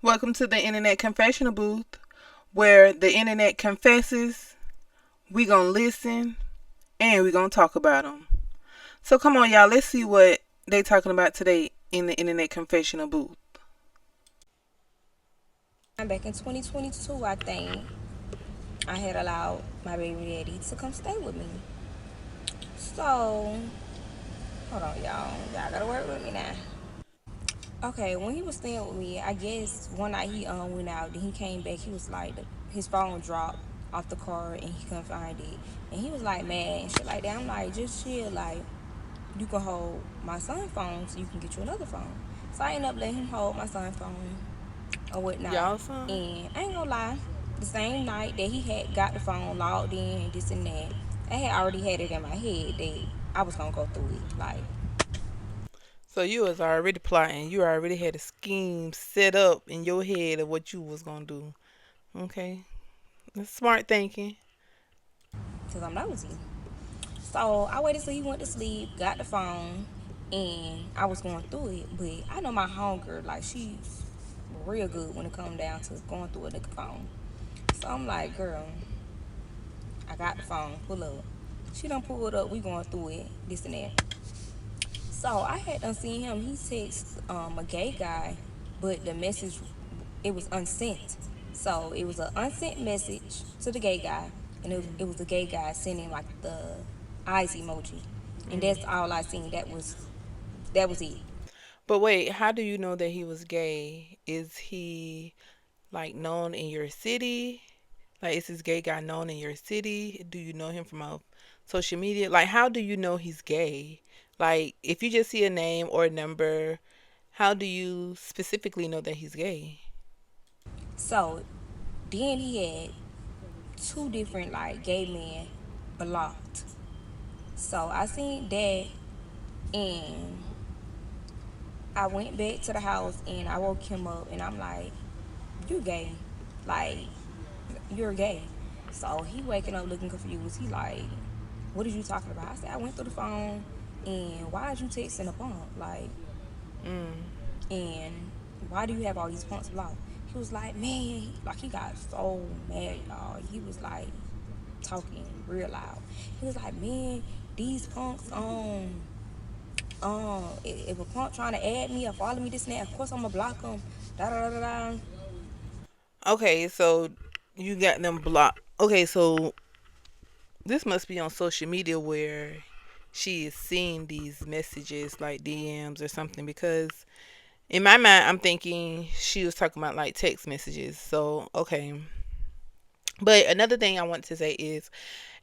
Welcome to the Internet Confessional Booth, where the internet confesses, we gonna listen, and we gonna talk about them. So come on, y'all, let's see what they talking about today in the Internet Confessional Booth. Back in 2022, I think I had allowed my baby daddy to come stay with me. So, hold on, y'all. Y'all gotta work with me now. Okay, when he was staying with me, I guess one night he went out. Then he came back. He was like, his phone dropped off the car and he couldn't find it. And he was like mad and shit like that. I'm like, just chill. Like, you can hold my son's phone so you can get you another phone. So I ended up letting him hold my son's phone or whatnot. Y'all son? And I ain't gonna lie, the same night that he had got the phone logged in and this and that, I had already had it in my head that I was gonna go through it. Like, So you was already plotting. You already had a scheme set up in your head of what you was gonna do. Okay, that's smart thinking. cause I'm nosy. So I waited till he went to sleep, got the phone, and I was going through it. But I know my homegirl, like she's real good when it come down to going through a nigga phone. So I'm like, girl, I got the phone, pull up. She done pulled up, we going through it, this and that. So I had done seen him. He text a gay guy, but the message it was unsent. So it was an unsent message to the gay guy, and it was a gay guy sending like the eyes emoji, and that's all I seen. That was it. But wait, how do you know that he was gay? Is he like known in your city? Like, is this gay guy known in your city? Do you know him from social media? Like, how do you know he's gay? Like, if you just see a name or a number, how do you specifically know that he's gay? So then he had two different like gay men blocked. So I seen that, and I went back to the house and I woke him up and I'm like, you gay. Like, you're gay. So he waking up looking confused. He like, what are you talking about? I said, I went through the phone and why is you texting a punk? Like, Mm. and why do you have all these punks blocked? He was like, man, like he got so mad, y'all. He was like talking real loud. He was like, man, these punks, if a punk trying to add me or follow me this and that, of course I'm gonna block them. Da da da da da. Okay, so you got them blocked. Okay, so this must be on social media where she is seeing these messages like DMs or something, because in my mind I'm thinking she was talking about like text messages. So, okay. But another thing I want to say is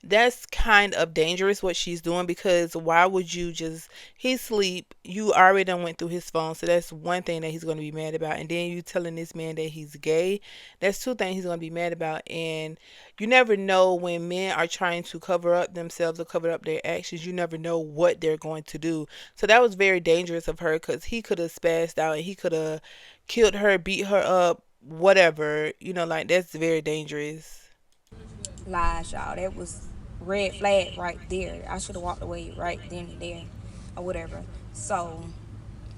that's kind of dangerous what she's doing, because why would you just, he sleep, you already done went through his phone, so that's one thing that he's going to be mad about, and then you telling this man that he's gay, that's two things he's going to be mad about. And you never know when men are trying to cover up themselves or cover up their actions, you never know what they're going to do. So that was very dangerous of her, because he could have spazzed out and he could have killed her, beat her up, whatever, like that's very dangerous. Lies, y'all. That was red flag right there. I should have walked away right then and there, or whatever. So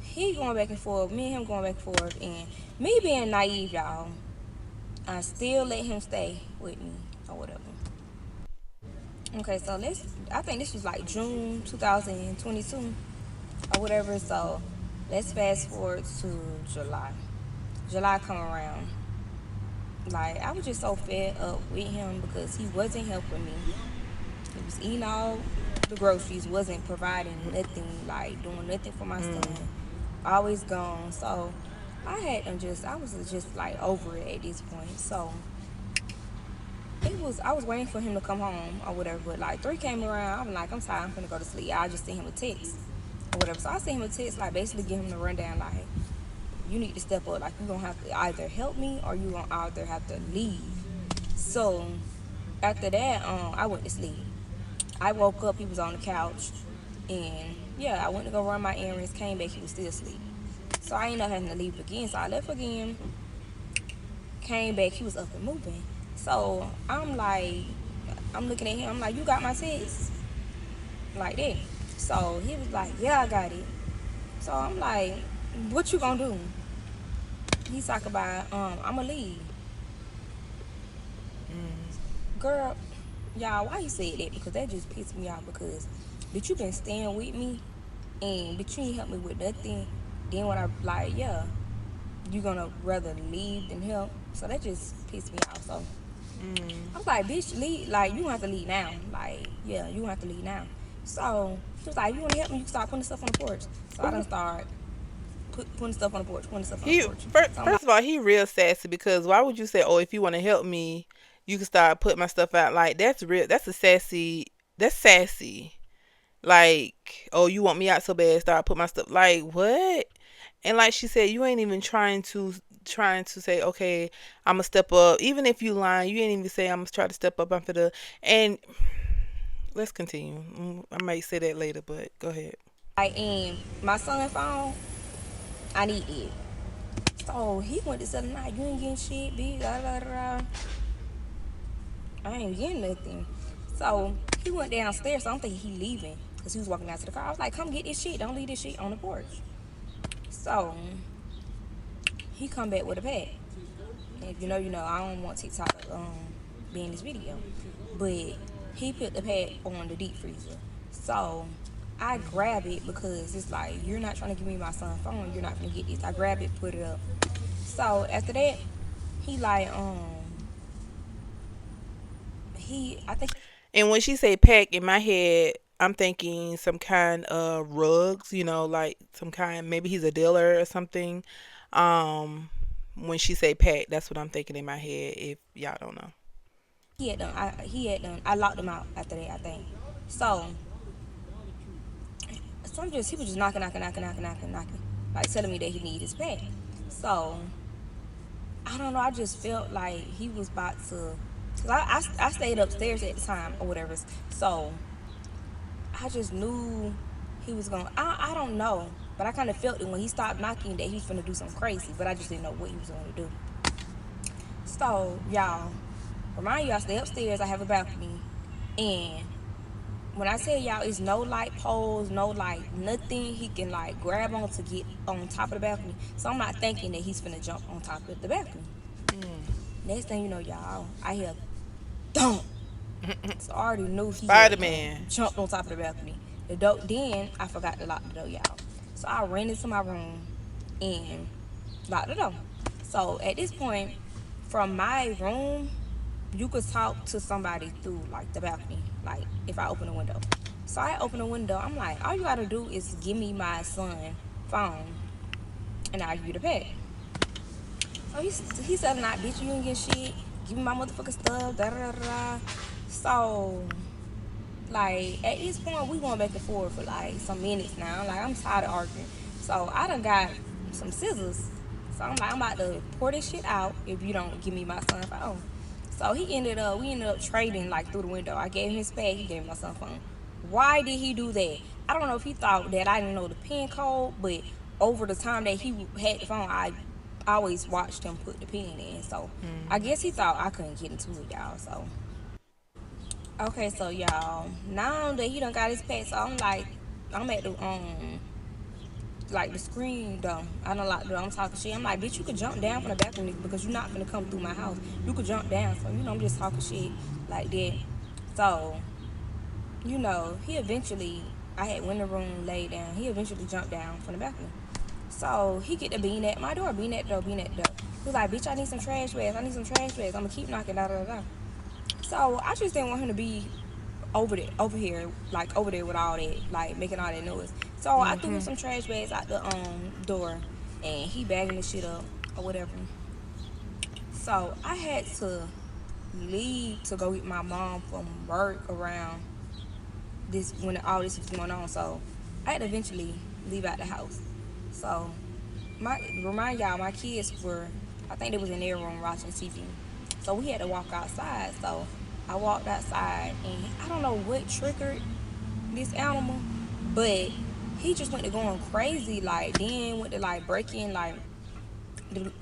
he going back and forth, me and him going back and forth, and me being naive, y'all. I still let him stay with me or whatever. Okay, so I think this was like June 2022 or whatever. So let's fast forward to July. July come around. Like, I was just so fed up with him because he wasn't helping me. He was eating all the groceries, wasn't providing nothing, like doing nothing for my son. Mm. Always gone. So I was just like over it at this point. So I was waiting for him to come home or whatever, but like 3 came around, I'm like, I'm tired, I'm gonna go to sleep. I just sent him a text or whatever. So I sent him a text, like basically give him the rundown, like, you need to step up, like you're gonna have to either help me or you gonna either have to leave. So after that, I went to sleep. I woke up, he was on the couch, and yeah, I went to go run my errands, came back, he was still asleep. So I ended up having to leave again. So I left again, came back, he was up and moving. So I'm like, I'm looking at him, I'm like, you got my text? Like that. So he was like, yeah, I got it. So I'm like, what you gonna do? He talk about I'ma leave. Mm. Girl, y'all, why you said that? Because that just pissed me off because bitch you been staying with me and bitch you ain't help me with nothing. Then when I like, yeah, you gonna rather leave than help. So that just pissed me off. So Mm. I was like, bitch, leave like you gonna have to leave now. Like, yeah, you gonna have to leave now. So she was like, if you wanna help me, you can start putting stuff on the porch. So I done Ooh. start putting stuff on the porch, putting stuff on the He porch. So I'm like, first of all, he real sassy because why would you say, "Oh, if you want to help me, you can start putting my stuff out." Like that's real. That's a sassy. That's sassy. Like, oh, you want me out so bad, start put my stuff. Like what? And like she said, you ain't even trying to say, okay, I'm gonna step up. Even if you lying, you ain't even say I'm gonna try to step up after the. And let's continue. I might say that later, but go ahead. and my son phone, I need it. So he went to tell him, nah, you ain't getting shit, bitch. Da, da, da, da. I ain't getting nothing. So he went downstairs. So I'm thinking he leaving because he was walking out to the car. I was like, come get this shit. Don't leave this shit on the porch. So he come back with a pack. And if you know, you know. I don't want TikTok to be in this video, but he put the pack on the deep freezer. So I grab it because it's like you're not trying to give me my son's phone. You're not gonna get this. I grab it, put it up. So after that, he like he I think And when she say pack, in my head, I'm thinking some kind of rugs, like some kind. Maybe he's a dealer or something. When she say pack, that's what I'm thinking in my head. If y'all don't know. he had done. I locked him out after that. I think. So he was just knocking, like telling me that he needed his pack. So I don't know. I just felt like he was about to. Cause I stayed upstairs at the time or whatever. So I just knew he was going. I don't know, but I kind of felt it when he stopped knocking that he was gonna do something crazy. But I just didn't know what he was gonna do. So y'all, remind you, I stay upstairs. I have a balcony, and when I tell y'all, it's no light poles, no like nothing he can like grab on to get on top of the balcony. So I'm not thinking that he's gonna jump on top of the balcony. Mm. Next thing you know, y'all, I hear thump. So I already knew he Spider had Man. jumped on top of the balcony. The door. Then I forgot to lock the door, y'all. So I ran into my room and locked the door. So at this point, from my room, you could talk to somebody through like the balcony, like if I open the window. So I open the window. I'm like, all you gotta do is give me my son phone, and I'll give you the pet. So he said, "Nah, bitch, you ain't get shit. Give me my motherfucking stuff." Da da da da. So like at this point, we going back and forth for like some minutes now. Like I'm tired of arguing. So I done got some scissors. So I'm like, I'm about to pour this shit out if you don't give me my son's phone. So we ended up trading like through the window. I gave him his bag, he gave me my son's phone. Why did he do that? I don't know if he thought that I didn't know the pin code, but over the time that he had the phone, I always watched him put the pin in. So I Mm. guess he thought I couldn't get into it, y'all. So okay, so y'all, now that he done got his pet, so I'm at the like the screen though. I don't like the I'm talking shit. I'm like, bitch, you could jump down from the balcony because you're not gonna come through my house. You could jump down, so I'm just talking shit like that. So he eventually, I had went in the room, laid down. He eventually jumped down from the balcony. So he get to being at my door, being at the door, being at the door. He was like, bitch, I need some trash bags. I need some trash bags. I'm gonna keep knocking, da da da. So I just didn't want him to be over here, like over there with all that, like making all that noise. So I threw him Mhm. some trash bags out the door, and he bagging the shit up or whatever. So I had to leave to go get my mom from work around this when all this was going on. So I had to eventually leave out the house. So my remind y'all, my kids were, I think they was in their room watching TV. So we had to walk outside. So I walked outside, and I don't know what triggered this animal, but he just went to going crazy. Like then went to like breaking like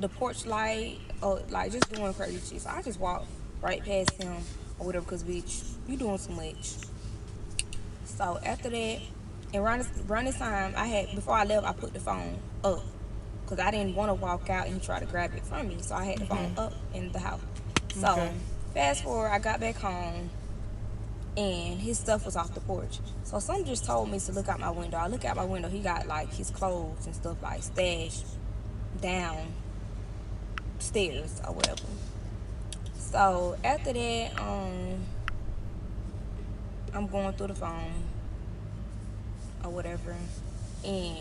the porch light or like just doing crazy shit. So I just walked right past him or whatever, cause bitch, you doing too much. So after that, and around this time, I had before I left, I put the phone up because I didn't want to walk out and he tried to grab it from me. So I had the phone Mhm. up in the house. Okay. So fast forward, I got back home and his stuff was off the porch. So someone just told me to look out my window. I look out my window, he got like his clothes and stuff like stashed downstairs or whatever. So after that, I'm going through the phone or whatever, and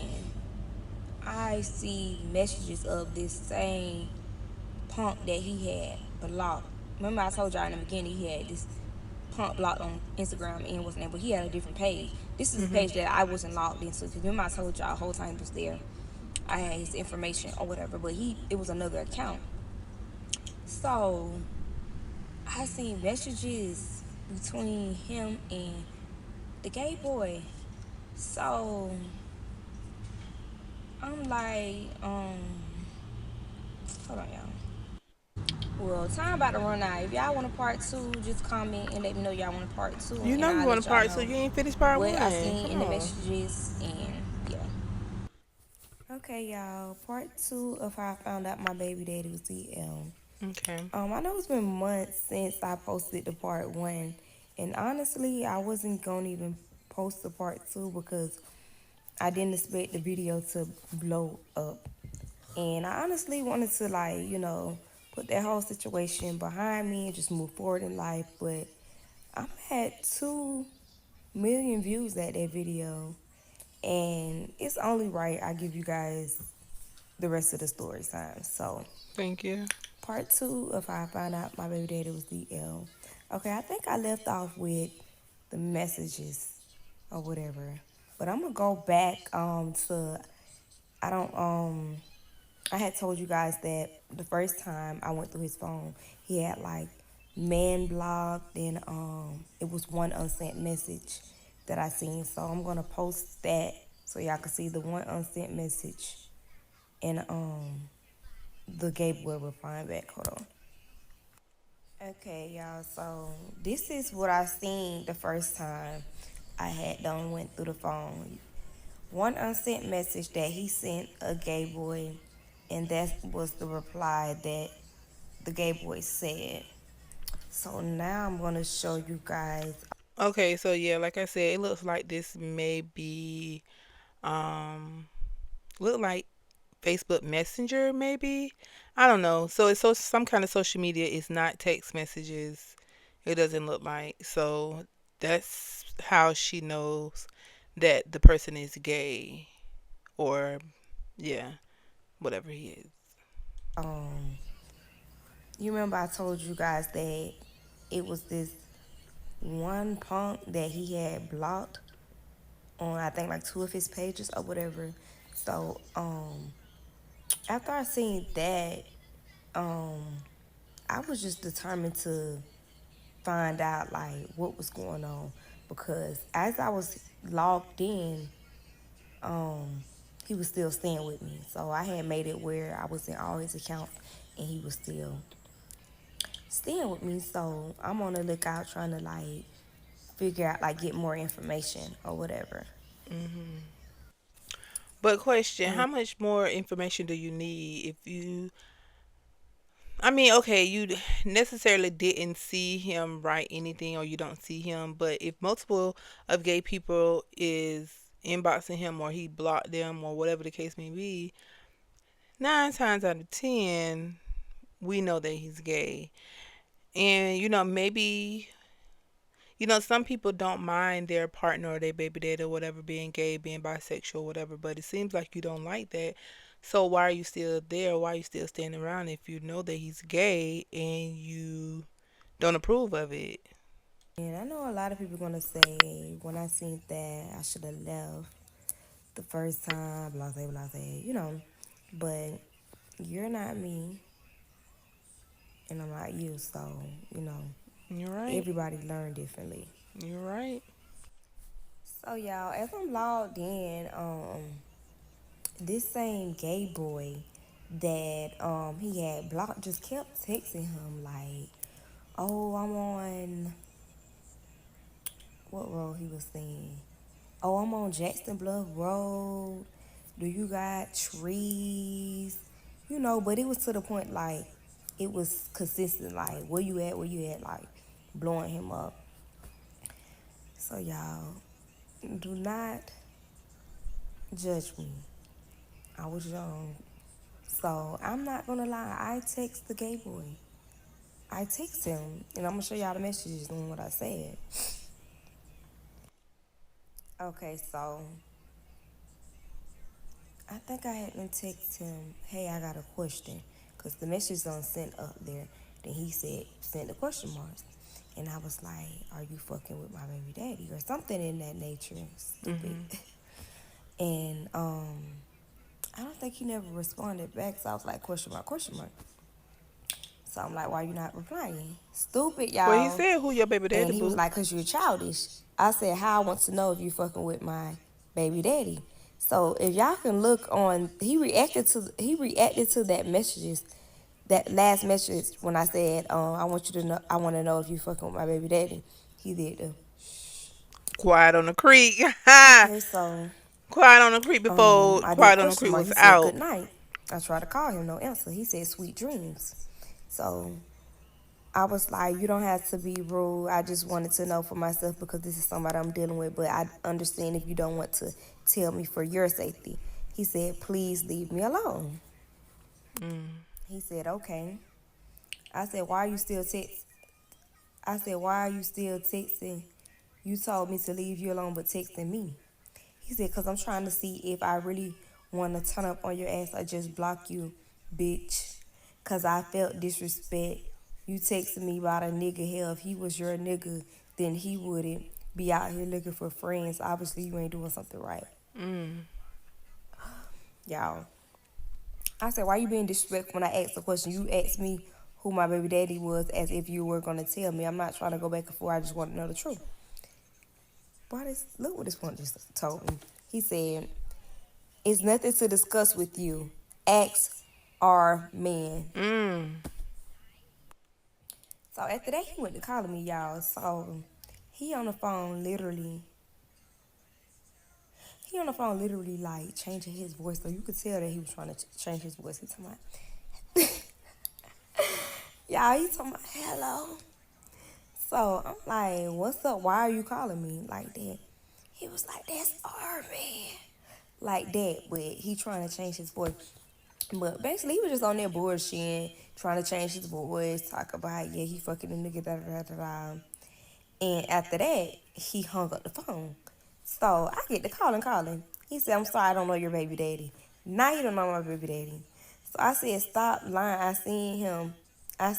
I see messages of this same punk that he had blocked. Remember I told y'all in the beginning he had this punk blocked on Instagram and wasn't there, but he had a different page. This is a Mhm. page that I wasn't logged into. Because remember I told y'all the whole time he was there, I had his information or whatever, but it was another account. So I seen messages between him and the gay boy. So I'm like, hold on, y'all. Well, time about to run out. If y'all want a part two, just comment and let me know y'all want a part two, You and know you I'll want a let y'all part two. know You ain't finished part what I one. seen Come in the on. messages, and yeah. Okay, y'all. Part two of how I found out my baby daddy was DL. Okay. I know it's been months since I posted the part one, and honestly, I wasn't gonna even post the part two because I didn't expect the video to blow up. And I honestly wanted to, like, put that whole situation behind me and just move forward in life. But I'm at 2 million views at that video. And it's only right I give you guys the rest of the story time. So, Thank you. part two of how I found out my baby daddy was DL. Okay, I think I left off with the messages or whatever. But I'm gonna go back to I don't I had told you guys that the first time I went through his phone, he had like man blocked, and it was one unsent message that I seen. So I'm gonna post that so y'all can see the one unsent message and the gay boy replying back. Hold on. Okay, y'all. So this is what I seen the first time I had done went through the phone. One unsent message that he sent a gay boy, and that was the reply that the gay boy said. So now I'm gonna show you guys. Okay, so yeah, like I said, it looks like this may be look like Facebook Messenger maybe. I don't know. So it's some kind of social media. It's not text messages. It doesn't look like. So that's how she knows that the person is gay or yeah, whatever he is. Um, you remember I told you guys that it was this one punk that he had blocked on, I think, like two of his pages or whatever. So after I seen that, um, I was just determined to find out like what was going on, because as I was logged in, um, he was still staying with me. So I had made it where I was in all his accounts and he was still staying with me. So I'm on the lookout trying to like figure out, like, get more information or whatever. Hmm. But question, And how much more information do you need if you I mean, okay, you necessarily didn't see him write anything or you don't see him, but if multiple of gay people is inboxing him or he blocked them or whatever the case may be, 9 times out of 10, we know that he's gay. And, maybe, some people don't mind their partner or their baby daddy or whatever being gay, being bisexual, whatever, but it seems like you don't like that. So why are you still there? Why are you still standing around if you know that he's gay and you don't approve of it? I know a lot of people gonna say when I seen that I should have left the first time, blah blah blah, but you're not me and I'm not you, so you know You're right. everybody learn differently. You're right. So y'all, as I'm logged in, this same gay boy that he had blocked just kept texting him like, "Oh, I'm on what road he was saying? Oh, I'm on Jackson Bluff Road. Do you got trees? But it was to the point like it was consistent. Like, where you at? Where you at? Like, blowing him up. So, y'all, do not judge me. I was young. So, I'm not gonna lie. I text the gay boy. I text him, and I'm gonna show y'all the messages and what I said. Okay, so I think I had to text him, hey, I got a question. Because the message on sent up there. Then he said, send the question marks. And I was like, are you fucking with my baby daddy? Or something in that nature. Stupid. Mhm. And I don't think he never responded back. So I was like, question mark, question mark. So I'm like, why you not replying? Stupid, Well, he y'all. said who your baby And daddy he was boo. like, cause you're childish. I said, how I want to know if you fucking with my baby daddy. So if y'all can look on, he reacted to that messages, that last message when I said, I want you to know, I want to know if you fucking with my baby daddy. He did the Quiet on the creek. okay. So Quiet on the creek before I did Quiet on the question Creek mark. was He said good out. night. I tried to call him, no answer. He said sweet dreams. So I was like, you don't have to be rude. I just wanted to know for myself because this is somebody I'm dealing with. But I understand if you don't want to tell me for your safety. He said, please leave me alone. Mm. He said, okay. I said, why are you still text? I said, why are you still texting? You told me to leave you alone, but texting me. He said, because I'm trying to see if I really want to turn up on your ass or just block you, bitch. Because I felt disrespect. You texted me about a nigga. Hell, if he was your nigga, then he wouldn't be out here looking for friends. Obviously, you ain't doing something right. Mm. Y'all. I said, why you being disrespectful when I asked the question? You asked me who my baby daddy was as if you were going to tell me. I'm not trying to go back and forth. I just want to know the truth. Look what this one just told me. He said, it's nothing to discuss with you. Ask our man. Mm. So after that, he went to calling me, y'all. So he on the phone literally. He on the phone literally like changing his voice, so you could tell that he was trying to change his voice. He talking about, y'all. He talking about hello. So I'm like, what's up? Why are you calling me like that? He was like, that's our man, like that. But he trying to change his voice. But basically, he was just on there bullshitting, trying to change his voice, talk about, yeah, he fucking the nigga, da da da da da. And after that, he hung up the phone. So I get the calling. He said, I'm sorry, I don't know your baby daddy. Now you don't know my baby daddy. So I said, stop lying. I seen him. I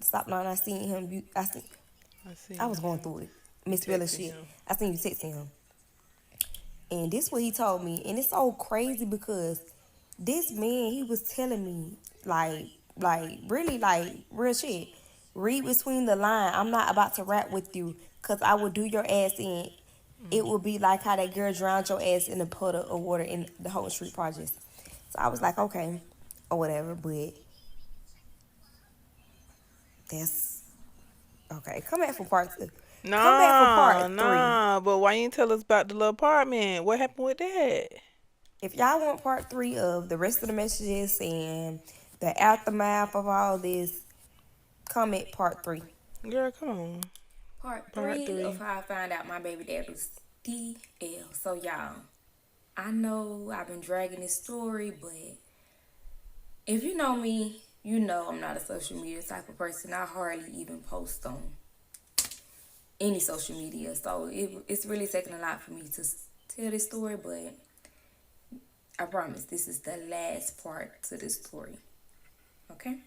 stop lying. I seen him. I I seen was going him. through it. You Misspelling texting shit. him. I seen you texting him. And this what he told me. And it's so crazy because this man, he was telling me really like real shit. Read between the line. I'm not about to rap with you because I will do your ass in. It will be like how that girl drowned your ass in a puddle of water in the whole street projects. So I was like, okay, or whatever. But that's okay. Come back for part two. Come back for Nah, part three. nah. But why you ain't tell us about the little apartment? What happened with that? If y'all want part three of the rest of the messages and the aftermath of all this, comment part three. Girl, come on. Part Part three of three. how I found out my baby dad was DL. So y'all, I know I've been dragging this story, but if you know me, you know I'm not a social media type of person. I hardly even post on any social media. So it's really taking a lot for me to tell this story, but I promise this is the last part to this story. Okay?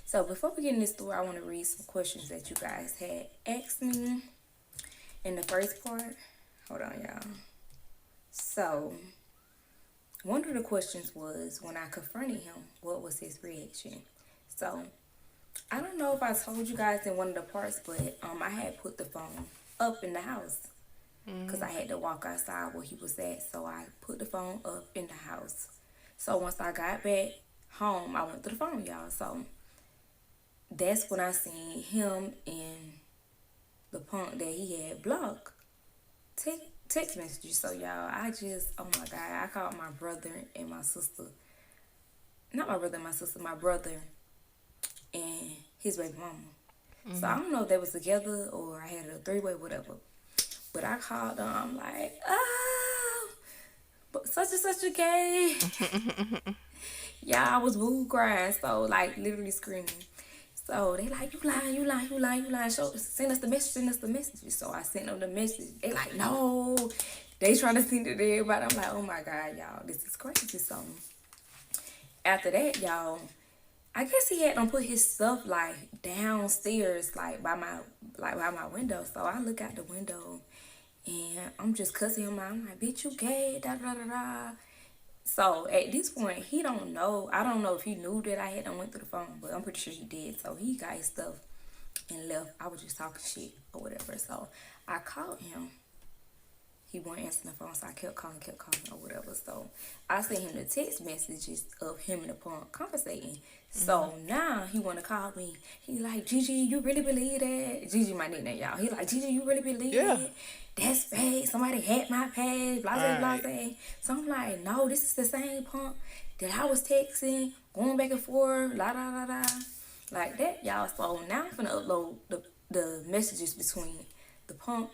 So before we get in this story, I want to read some questions that you guys had asked me in the first part. Hold on, y'all. So one of the questions was when I confronted him, what was his reaction? So I don't know if I told you guys in one of the parts, but I had put the phone up in the house because Mm. I had to walk outside where he was at. So I put the phone up in the house. So once I got back home, I went to the phone, y'all. So that's when I seen him and the punk that he had blocked text messages. So y'all, I just, oh my god, I called my brother and my sister. Not my brother and my sister, my brother and his baby mama. So I Mhm. don't know if they was together or I had a three-way, whatever. But I called them. I'm like, oh, but such and such a gay. Yeah, I was boo crying, so like literally screaming. So they like, you lying, you lying, you lying, you lying. Show, send us the message, send us the message. So I sent them the message. They like, no. They trying to send it to everybody. I'm like, oh my god, y'all, this is crazy. So after that, y'all, I guess he had them put his stuff like downstairs, like by my window. So I look out the window and I'm just cussing him out. I'm like, bitch, you gay, da da da da. So at this point, he don't know. I don't know if he knew that I had done went through the phone, but I'm pretty sure he did. So he got his stuff and left. I was just talking shit or whatever. So I called him. He wasn't answering the phone, so I kept calling or whatever. So I sent him the text messages of him and the punk conversating. So Mhm. now he wanna call me. He like, Gigi, you really believe that? Gigi my nickname, y'all. He like, Gigi, you really believe Yeah. that? That's fake. Somebody hacked my page, All blase right. blase. So I'm like, no, this is the same punk that I was texting, going back and forth, la da da da. Like that, y'all. So now I'm finna upload the messages between the punk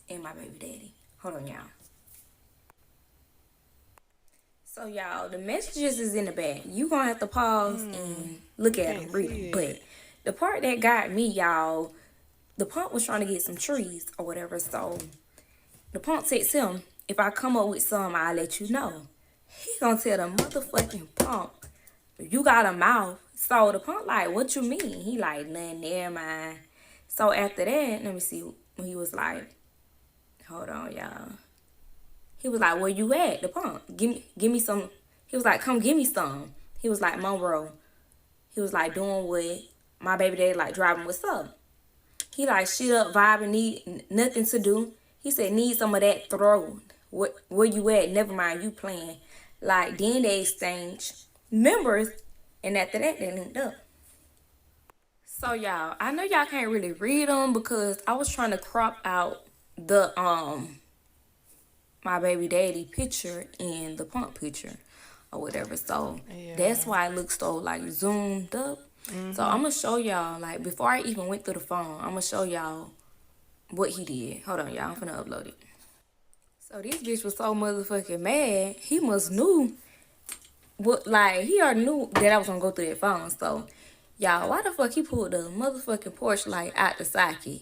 and my baby daddy. Hold on, y'all. So, y'all, the messages is in the back. You gonna have to pause Mm. and look I at them, can't read see them. But it. the part that got me, y'all, the punk was trying to get some trees or whatever. So the punk texts him, if I come up with some, I'll let you know. He gonna tell the motherfucking punk, you got a mouth. So the punk like, what you mean? He like, nothing, never mind. So after that, let me see. When he was like, hold on, y'all. He was like, where you at? The punk. Give me some. He was like, come give me some. He was like, Monroe. He was like, doing what my baby daddy like driving what's up. He like, shit up, vibing, need nothing to do. He said, need some of that throw. What, where you at? Never mind, you playing. Like, then they exchange members, and after that, they linked up. So, y'all, I know y'all can't really read them because I was trying to crop out the my baby daddy picture and the punk picture or whatever. So that's Yeah. why it looks so like zoomed up. So I'm Mhm. gonna show y'all, like before I even went through the phone, I'm gonna show y'all what he did. Hold on, y'all, I'm finna upload it. So this bitch was so motherfucking mad. He must knew what, like he already knew that I was gonna go through that phone. So y'all, why the fuck he pulled the motherfucking porch light out the socket?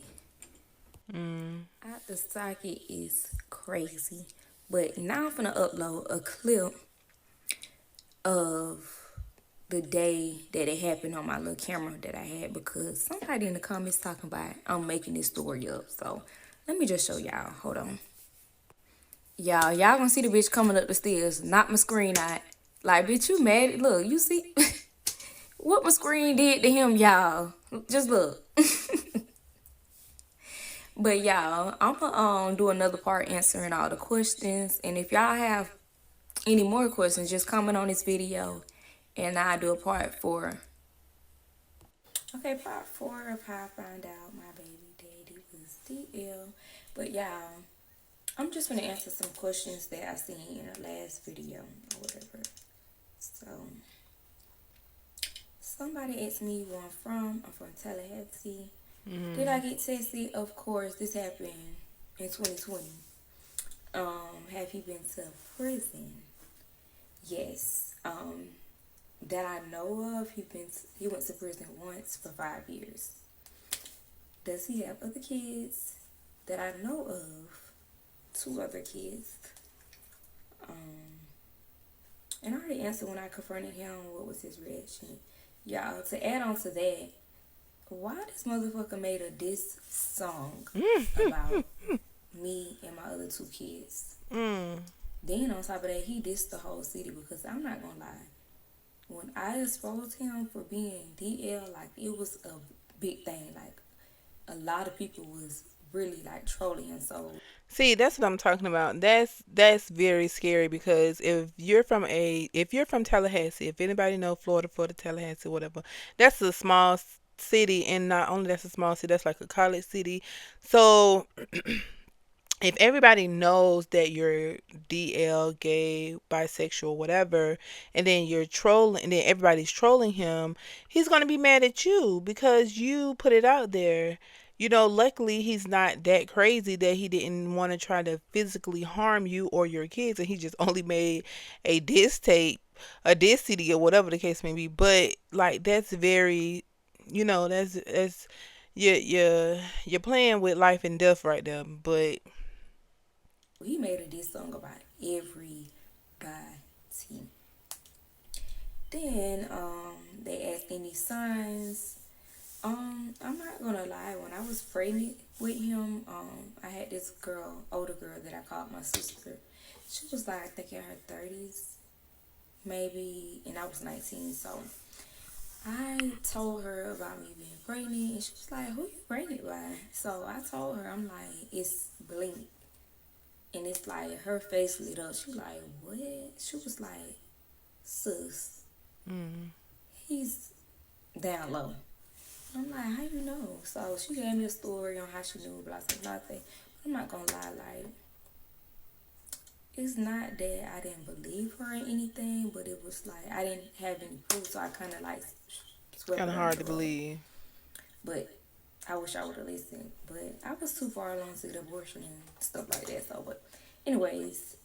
Mm. Out the socket is crazy. But now I'm finna upload a clip of the day that it happened on my little camera that I had because somebody in the comments talking about I'm making this story up. So let me just show y'all. Hold on. Y'all gonna see the bitch coming up the stairs, knock my screen out. Like, bitch, you mad? Look, you see what my screen did to him, y'all. Just look. But y'all, I'm gonna do another part answering all the questions. And if y'all have any more questions, just comment on this video and I'll do a part 4. Okay, part 4 of how I found out my baby daddy was DL. But y'all, I'm just gonna answer some questions that I seen in the last video or whatever. So somebody asked me where I'm from. I'm from Tallahassee. Did I Mm. get tested? Of course, this happened in 2020. Have you been to prison? Yes. That I know of, he went to prison once for 5 years. Does he have other kids? That I know of, 2 other kids. Um, and I already answered when I confronted him what was his reaction. Y'all, to add on to that, why this motherfucker made a diss song about me and my other 2 kids? Mm. Then on top of that, he dissed the whole city because I'm not gonna lie. When I exposed him for being DL, like it was a big thing. Like a lot of people was really like trolling him. So See, that's what I'm talking about. That's very scary because if you're from Tallahassee, if anybody know Florida, Tallahassee, whatever, that's a small city, and not only that's a small city, that's like a college city. So if everybody knows that you're DL, gay, bisexual, whatever, and then you're trolling, and then everybody's trolling him, he's gonna be mad at you because you put it out there. Luckily he's not that crazy that he didn't want to try to physically harm you or your kids, and he just only made a diss tape, a diss CD, or whatever the case may be. But like that's very, that's you're playing with life and death right there. But He made a diss song about everybody. Then they asked any signs. I'm not gonna lie. When I was pregnant with him, I had this girl, older girl that I called my sister. She was like, I think in her 30s, maybe, and I was 19. So I told her about me being pregnant, and she was like, "Who you pregnant by?" So I told her, I'm like, "It's Blink," and it's like her face lit up. She like, "What?" She was like, "Sis, mm, he's down low." I'm like, "How you know?" So she gave me a story on how she knew, but I said nothing. I'm not gonna lie, like, it's not that I didn't believe her or anything, but it was like I didn't have any proof, so I kind of like swept kind it of under hard the to rug. believe. But I wish I would have listened. But I was too far along to get abortion and stuff like that. So, but anyways,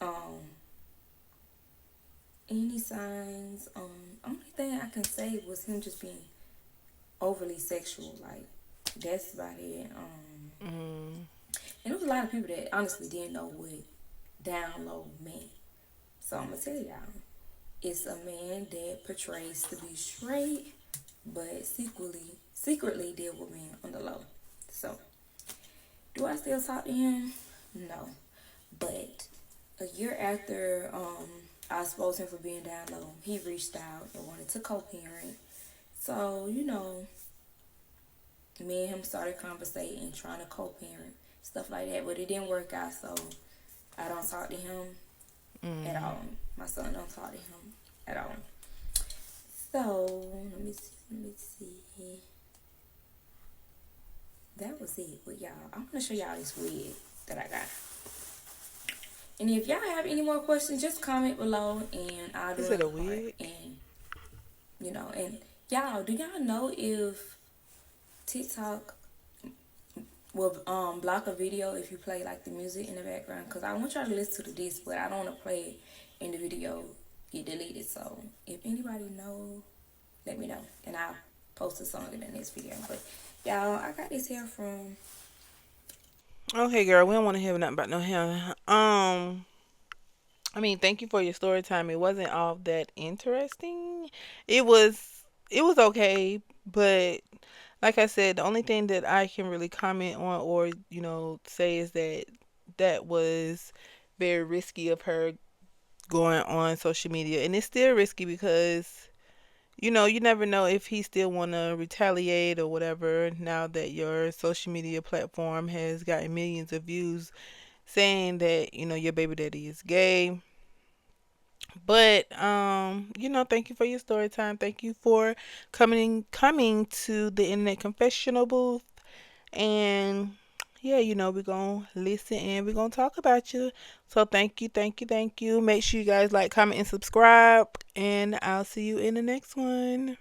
any signs? Only thing I can say was him just being overly sexual. Like that's about it. Mm, And there was a lot of people that honestly didn't know what down low meant. So I'm gonna tell y'all, it's a man that portrays to be straight, but secretly deal with men on the low. So do I still talk to him? No. But a year after I exposed him for being down low, he reached out and wanted to co-parent. So, me and him started conversating, trying to co-parent, stuff like that. But it didn't work out, so I don't talk to him at mm. all. My son don't talk to him at all. So, let me see. That was it. But y'all, I'm gonna show y'all this wig that I got. And if y'all have any more questions, just comment below and I'll do Is it another a part. wig? And y'all, do y'all know if TikTok will block a video if you play like the music in the background? Because I want y'all to listen to the disc, but I don't want to play it in the video get deleted. So if anybody know, let me know and I'll post a song in the next video. But y'all, I got this here from Okay, girl, we don't want to hear nothing about no him. I mean, thank you for your story time. It wasn't all that interesting. It was, it was okay, but like I said, the only thing that I can really comment on or say is that that was very risky of her going on social media, and it's still risky because you never know if he still want to retaliate or whatever now that your social media platform has gotten millions of views saying that your baby daddy is gay. But thank you for your story time. Thank you for coming to the internet confessional booth. And yeah, we're gonna listen and we're gonna talk about you. So thank you, thank you, thank you. Make sure you guys like, comment, and subscribe. And I'll see you in the next one.